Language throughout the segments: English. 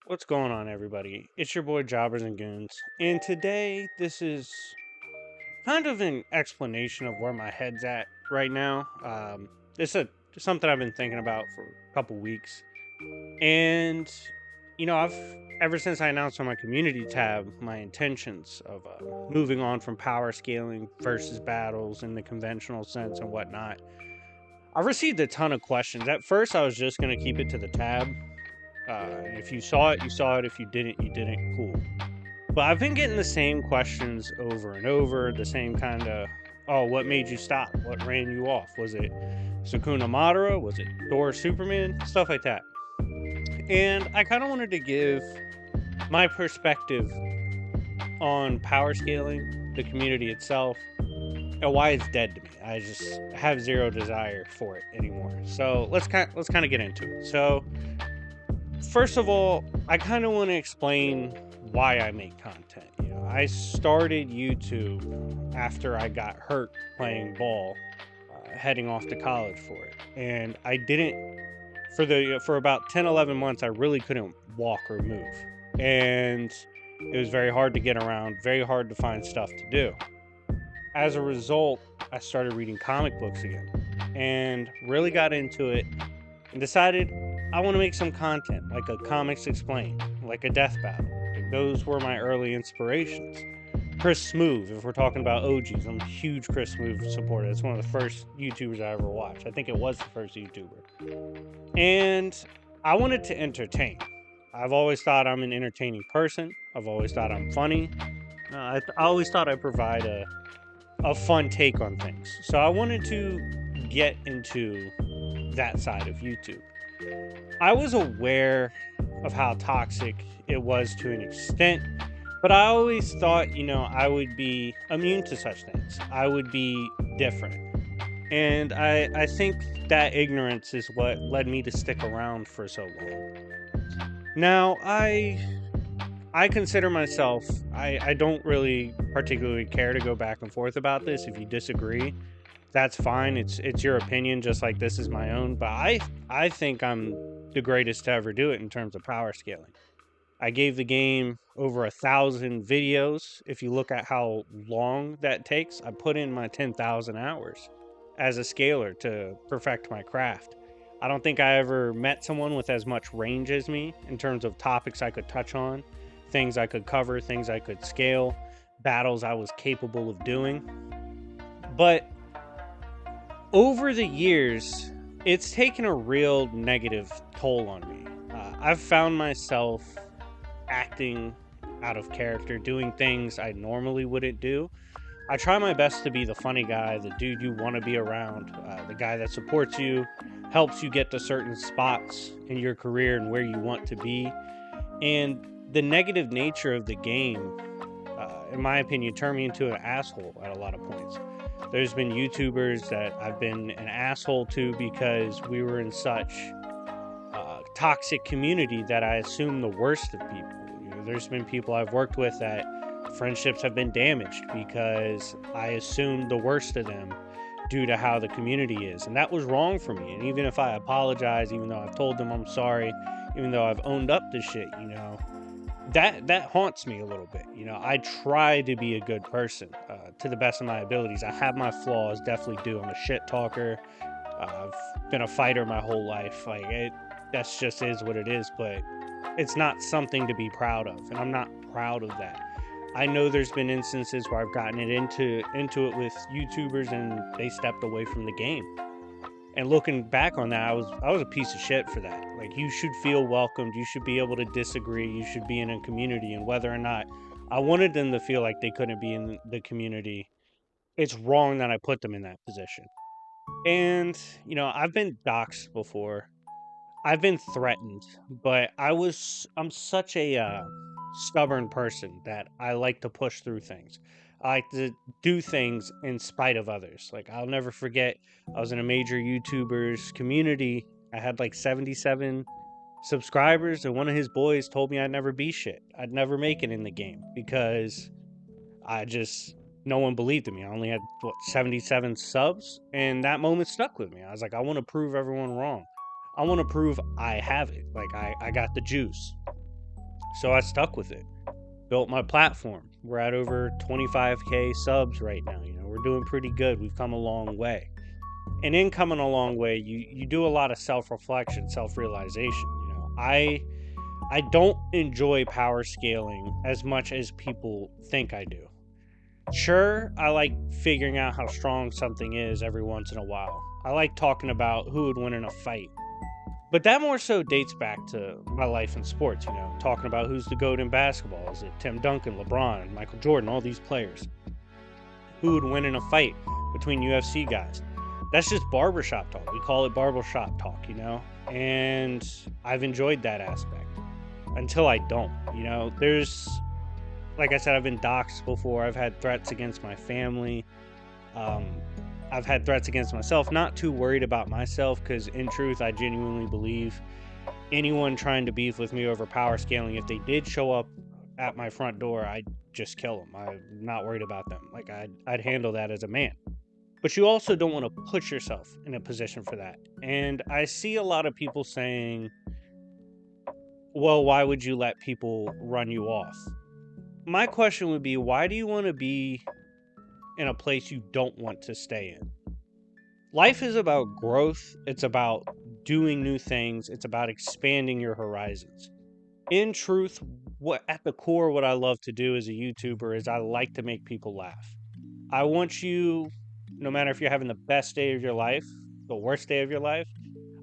What's going on, everybody? It's your boy Jobbers and Goons, and today this is kind of an explanation of where my head's at right now. This is something I've been thinking about for a couple weeks, and I've ever since I announced on my community tab my intentions of moving on from power scaling versus battles in the conventional sense and whatnot. I've received a ton of questions. At first, I was just gonna keep it to the tab. If you saw it, you saw it. If you didn't, you didn't. Cool. But I've been getting the same questions over and over, the same kind of, oh, what made you stop? What ran you off? Was it Sukuna Madara? Was it Thor Superman? Stuff like that. And I kind of wanted to give my perspective on power scaling, the community itself, and why it's dead to me. I just have zero desire for it anymore. So let's kind of get into it. So first of all, I kind of want to explain why I make content. I started YouTube after I got hurt playing ball, heading off to college for it, and I didn't for about 10, 11 months. I really couldn't walk or move, and it was very hard to get around, very hard to find stuff to do. As a result, I started reading comic books again, and really got into it and decided I want to make some content, like a Comics Explained, like a Death Battle. Like, those were my early inspirations. Chris Smoove, if we're talking about OGs, I'm a huge Chris Smoove supporter. It's one of the first YouTubers I ever watched. I think it was the first YouTuber. And I wanted to entertain. I've always thought I'm an entertaining person. I've always thought I'm funny. I always thought I provide a fun take on things. So I wanted to get into that side of YouTube. I was aware of how toxic it was to an extent, but I always thought, I would be immune to such things. I would be different. And I think that ignorance is what led me to stick around for so long. Now, I consider myself, I don't really particularly care to go back and forth about this. If you disagree, that's fine. It's your opinion, just like this is my own. But I think I'm the greatest to ever do it in terms of power scaling. I gave the game over 1,000 videos. If you look at how long that takes, I put in my 10,000 hours as a scaler to perfect my craft. I don't think I ever met someone with as much range as me in terms of topics I could touch on, things I could cover, things I could scale, battles I was capable of doing. But over the years, it's taken a real negative toll on me. I've found myself acting out of character, doing things I normally wouldn't do. I try my best to be the funny guy, the dude you want to be around, the guy that supports you, helps you get to certain spots in your career and where you want to be. And the negative nature of the game, in my opinion, turned me into an asshole at a lot of points. There's been YouTubers that I've been an asshole to because we were in such toxic community that I assume the worst of people. There's been people I've worked with that friendships have been damaged because I assumed the worst of them due to how the community is. And that was wrong for me. And even if I apologize, even though I've told them I'm sorry, even though I've owned up to shit, that haunts me a little bit. I try to be a good person to the best of my abilities. I have my flaws, definitely do. I'm a shit talker. I've been a fighter my whole life. That's just is what it is. But it's not something to be proud of, and I'm not proud of that. I know there's been instances where I've gotten into it with YouTubers and they stepped away from the game. And looking back on that, I was a piece of shit for that. Like, you should feel welcomed. You should be able to disagree. You should be in a community. And whether or not I wanted them to feel like they couldn't be in the community, it's wrong that I put them in that position. And, I've been doxxed before. I've been threatened, but I'm such a stubborn person that I like to push through things. I like to do things in spite of others. Like, I'll never forget, I was in a major YouTuber's community. I had like 77 subscribers, and one of his boys told me I'd never be shit. I'd never make it in the game because no one believed in me. I only had, 77 subs, and that moment stuck with me. I was like, I want to prove everyone wrong. I want to prove I have it. Like, I got the juice. So I stuck with it. Built my platform. We're at over 25K subs right now. We're doing pretty good. We've come a long way. And in coming a long way, you do a lot of self-reflection, self-realization. I don't enjoy power scaling as much as people think I do. Sure, I like figuring out how strong something is every once in a while. I like talking about who would win in a fight. But that more so dates back to my life in sports, talking about who's the GOAT in basketball. Is it Tim Duncan, LeBron, Michael Jordan, all these players? Who would win in a fight between UFC guys? That's just barbershop talk. We call it barbershop talk, And I've enjoyed that aspect until I don't. There's, like I said, I've been doxxed before. I've had threats against my family. I've had threats against myself. Not too worried about myself because, in truth, I genuinely believe anyone trying to beef with me over power scaling, if they did show up at my front door, I'd just kill them. I'm not worried about them. Like, I'd handle that as a man. But you also don't want to put yourself in a position for that. And I see a lot of people saying, well, why would you let people run you off? My question would be, why do you want to be in a place you don't want to stay in? Life is about growth. It's about doing new things. It's about expanding your horizons. In truth, at the core, what I love to do as a YouTuber is I like to make people laugh. I want you, no matter if you're having the best day of your life, the worst day of your life,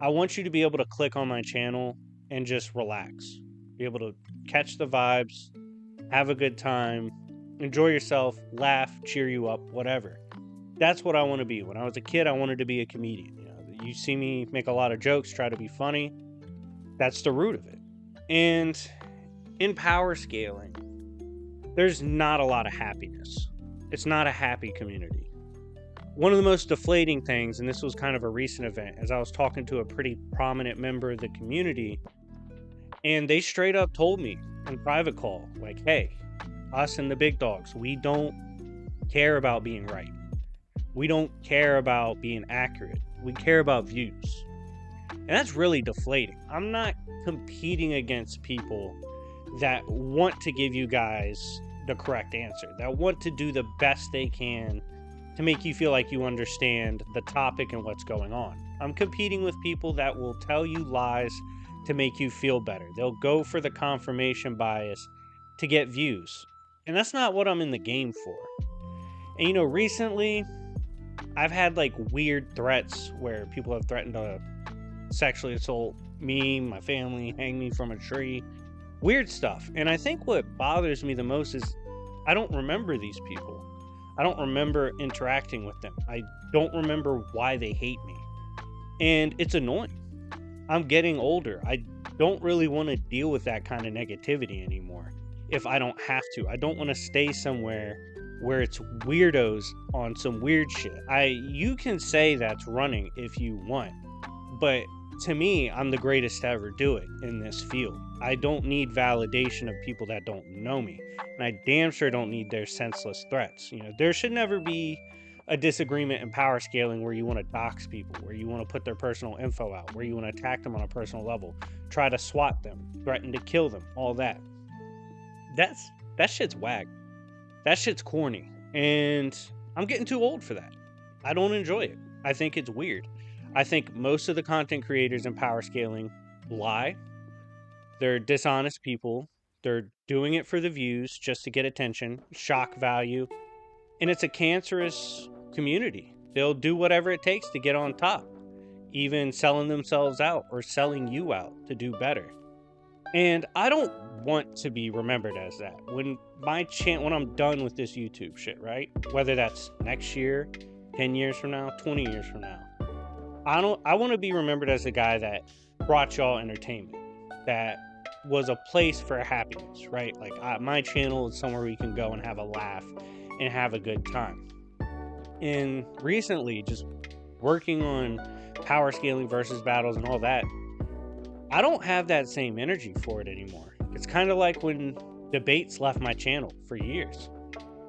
I want you to be able to click on my channel and just relax. Be able to catch the vibes, have a good time, enjoy yourself, laugh, cheer you up, whatever. That's what I want to be. When I was a kid, I wanted to be a comedian. You see me make a lot of jokes, try to be funny. That's the root of it. And in power scaling, there's not a lot of happiness. It's not a happy community. One of the most deflating things, and this was kind of a recent event, as I was talking to a pretty prominent member of the community, and they straight up told me in private call, like, hey, us and the big dogs, we don't care about being right. We don't care about being accurate. We care about views. And that's really deflating. I'm not competing against people that want to give you guys the correct answer, that want to do the best they can to make you feel like you understand the topic and what's going on. I'm competing with people that will tell you lies to make you feel better. They'll go for the confirmation bias to get views. And that's not what I'm in the game for. And recently I've had like weird threats where people have threatened to sexually assault me, my family, hang me from a tree, weird stuff. And I think what bothers me the most is I don't remember these people. I don't remember interacting with them. I don't remember why they hate me. And it's annoying. I'm getting older. I don't really want to deal with that kind of negativity anymore if I don't have to. I don't want to stay somewhere where it's weirdos on some weird shit. You can say that's running if you want, but to me, I'm the greatest to ever do it in this field. I don't need validation of people that don't know me, and I damn sure don't need their senseless threats. There should never be a disagreement in power scaling where you want to dox people, where you want to put their personal info out, where you want to attack them on a personal level, try to swat them, threaten to kill them, all that. That shit's whack. That shit's corny, and I'm getting too old for that. I don't enjoy it. I think it's weird. I think most of the content creators in power scaling lie. They're dishonest people. They're doing it for the views, just to get attention, shock value, and it's a cancerous community. They'll do whatever it takes to get on top, even selling themselves out or selling you out to do better. And I don't want to be remembered as that. When I'm done with this YouTube shit, right? Whether that's next year, 10 years from now, 20 years from now, I want to be remembered as the guy that brought y'all entertainment, that was a place for happiness, right? Like my channel is somewhere we can go and have a laugh and have a good time. And recently, just working on power scaling versus battles and all that, I don't have that same energy for it anymore. It's kind of like when debates left my channel for years.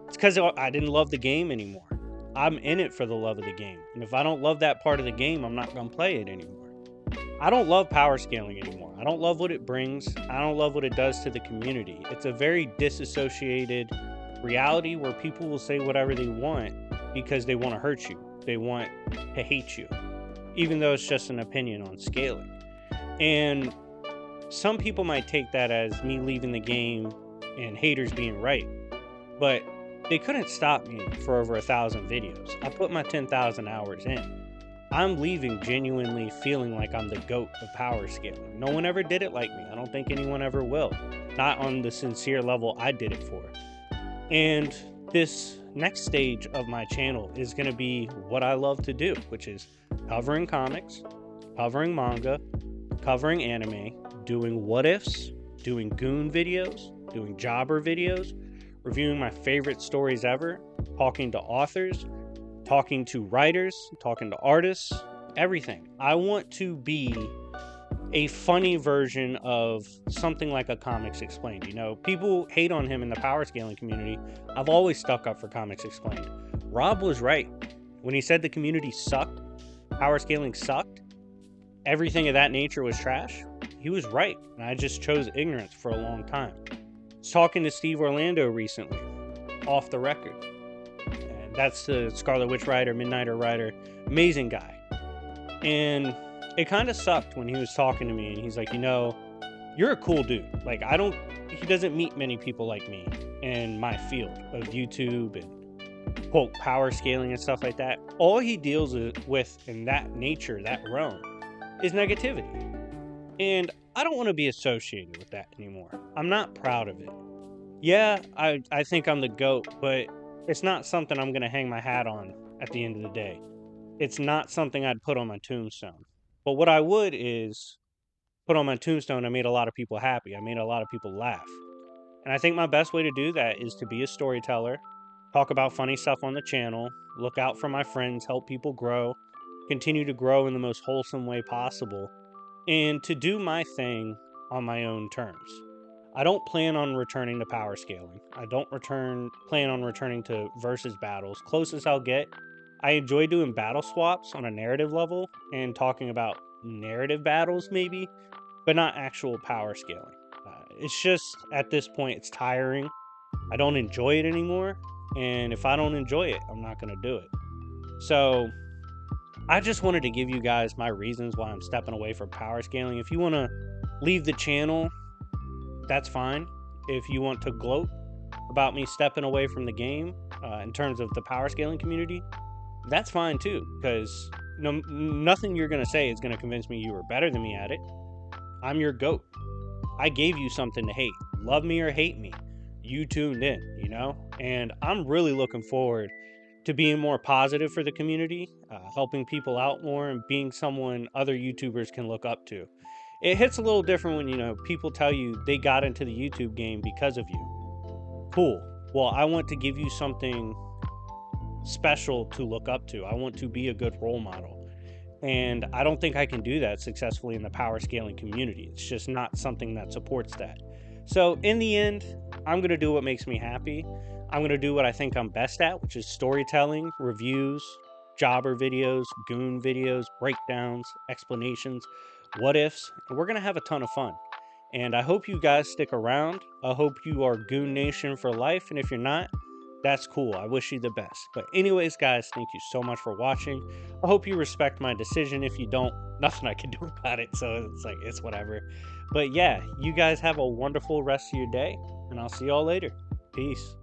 It's because I didn't love the game anymore. I'm in it for the love of the game. And if I don't love that part of the game, I'm not going to play it anymore. I don't love power scaling anymore. I don't love what it brings. I don't love what it does to the community. It's a very disassociated reality where people will say whatever they want because they want to hurt you. They want to hate you, even though it's just an opinion on scaling. And some people might take that as me leaving the game and haters being right, but they couldn't stop me for over 1,000 videos. I put my 10,000 hours in. I'm leaving genuinely feeling like I'm the GOAT of power scaling. No one ever did it like me. I don't think anyone ever will. Not on the sincere level I did it for. And this next stage of my channel is going to be what I love to do, which is covering comics, covering manga, covering anime, doing what ifs, doing Goon videos, doing jobber videos, reviewing my favorite stories ever, talking to authors, talking to writers, talking to artists, everything. I want to be a funny version of something like a Comics Explained. You know, people hate on him in the power scaling community. I've always stuck up for Comics Explained. Rob was right. When he said the community sucked, power scaling sucked, everything of that nature was trash, he was right. And I just chose ignorance for a long time. I was talking to Steve Orlando recently, off the record. And that's the Scarlet Witch writer, Midnighter writer, amazing guy. And it kind of sucked when he was talking to me and he's like, you know, you're a cool dude. Like, he doesn't meet many people like me in my field of YouTube and quote power scaling and stuff like that. All he deals with in that nature, that realm, is negativity. And I don't want to be associated with that anymore. I'm not proud of it. Yeah, I think I'm the GOAT, but it's not something I'm going to hang my hat on at the end of the day. It's not something I'd put on my tombstone. But what I would is put on my tombstone, I made a lot of people happy. I made a lot of people laugh. And I think my best way to do that is to be a storyteller, talk about funny stuff on the channel, look out for my friends, help people grow, continue to grow in the most wholesome way possible, and to do my thing on my own terms. I don't plan on returning to power scaling. I don't plan on returning to versus battles. Closest I'll get, I enjoy doing battle swaps on a narrative level and talking about narrative battles maybe, but not actual power scaling. It's just, at this point, it's tiring. I don't enjoy it anymore, and if I don't enjoy it, I'm not going to do it. So I just wanted to give you guys my reasons why I'm stepping away from power scaling. If you want to leave the channel, that's fine. If you want to gloat about me stepping away from the game in terms of the power scaling community, that's fine too, because nothing you're going to say is going to convince me you were better than me at it. I'm your GOAT. I gave you something to hate. Love me or hate me. You tuned in, you know? And I'm really looking forward to being more positive for the community, helping people out more, and being someone other YouTubers can look up to. It hits a little different when, you know, people tell you they got into the YouTube game because of you. Cool. Well, I want to give you something special to look up to. I want to be a good role model. And I don't think I can do that successfully in the power scaling community. It's just not something that supports that. So in the end, I'm going to do what makes me happy. I'm going to do what I think I'm best at, which is storytelling, reviews, jobber videos, Goon videos, breakdowns, explanations, what ifs, and we're going to have a ton of fun. And I hope you guys stick around. I hope you are Goon Nation for life, and if you're not, that's cool. I wish you the best. But anyways, guys, thank you so much for watching. I hope you respect my decision. If you don't, nothing I can do about it. So it's like, it's whatever. But yeah, you guys have a wonderful rest of your day, and I'll see y'all later. Peace.